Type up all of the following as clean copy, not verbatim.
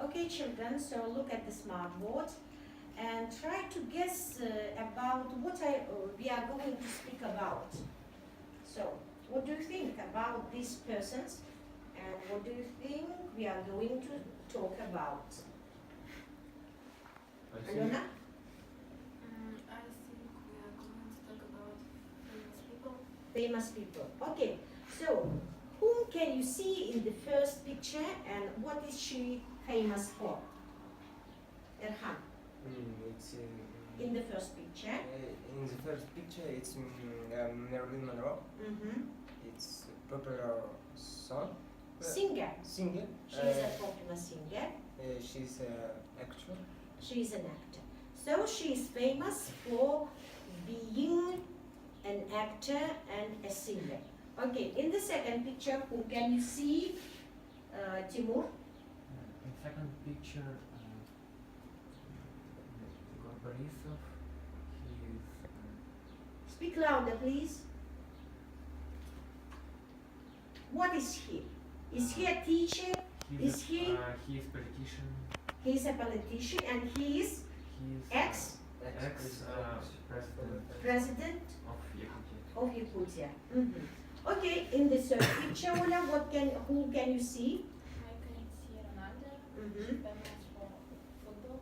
Okay, children, so look at the smart board and try to guess about what we are going to speak about. So, what do you think about these persons and what do you think we are going to talk about? Alona? I think we are going to talk about famous people. Famous people. Okay, so whom can you see in the first picture and what is she famous for? Erhan, It's in the first picture. in the first picture. It's Marilyn Monroe. It's a popular song. Singer. Singer. She is a popular singer. She's an actor. She is an actor. So she is famous for being an actor and a singer. Okay, in the second picture, who can you see? Timur? In second picture, Igor Borisov, he is Speak louder, please. What is he? Is he a teacher? Is he? He is politician. He is a politician and he is He is ex-president president of Yakutia. of Yakutia. Okay, in the third picture, Ola, who can you see? I can see Ronaldo. She's famous for football.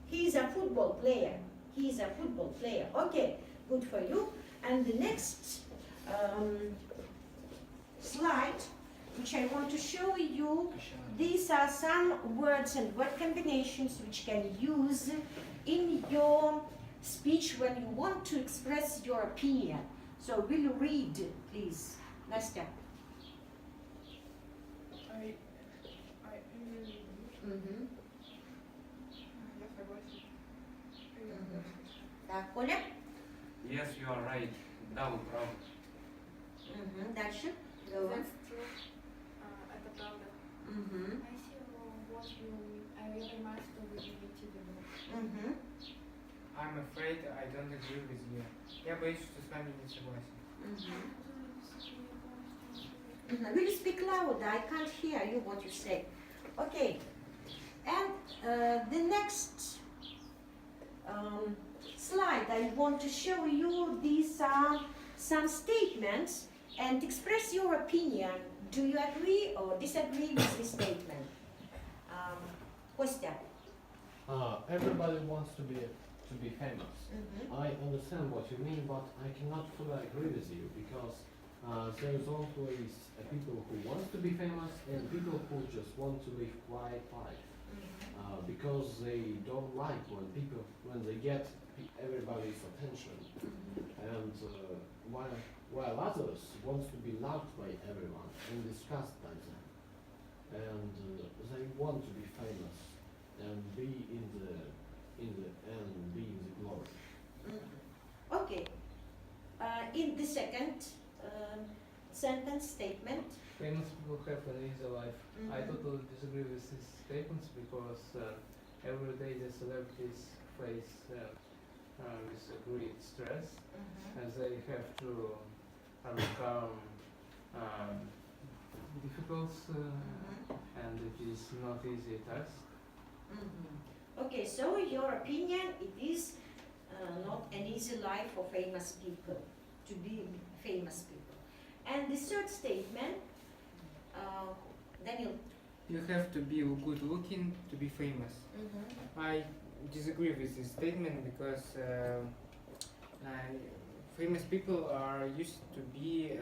He is a football player. He is a football player. Okay, good for you. And the next slide, which I want to show you, these are some words and word combinations which can use in your speech when you want to express your opinion. So will you read, please? Nastya. I Так, Коля? Yes, you are right. Да, вы правы. Дальше. That's true. Это правда. I see what I really must do with you. I'm afraid I don't agree with you. Я боюсь, что с вами не согласен. Will you speak louder? I can't hear you what you say. Okay. And the next slide I want to show you, these are some statements and express your opinion. Do you agree or disagree with this statement? Kostya. Everybody wants to be famous. I understand what you mean, but I cannot fully agree with you because there's always people who want to be famous and people who just want to live quiet life because they don't like when they get everybody's attention, and while others want to be loved by everyone and discussed by them, and they want to be famous and be in the glory. Okay. In the second sentence statement. Famous people have an easy life. I totally disagree with these statements because every day the celebrities face with great stress as they have to overcome difficult and it is not easy task. Okay, so your opinion, it is not an easy life for famous people, to be famous people. And the third statement, Daniel. You have to be good looking to be famous. I disagree with this statement because famous people are used to be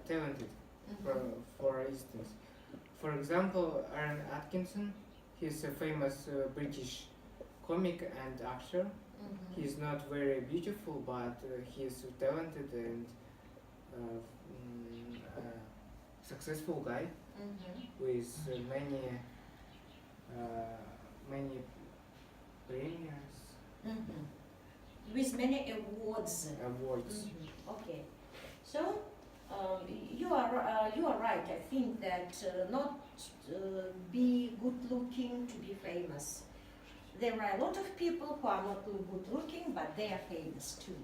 talented. For instance, for example, Aaron Atkinson, he's a famous British comic and actor. He's not very beautiful, but he's talented and successful guy with many premiers. With many awards. Okay, so you are right. I think that not be good looking to be famous. There are a lot of people who are not good looking, but they are famous too.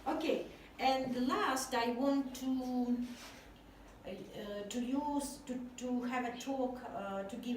Okay, and last I want to to use to have a talk to give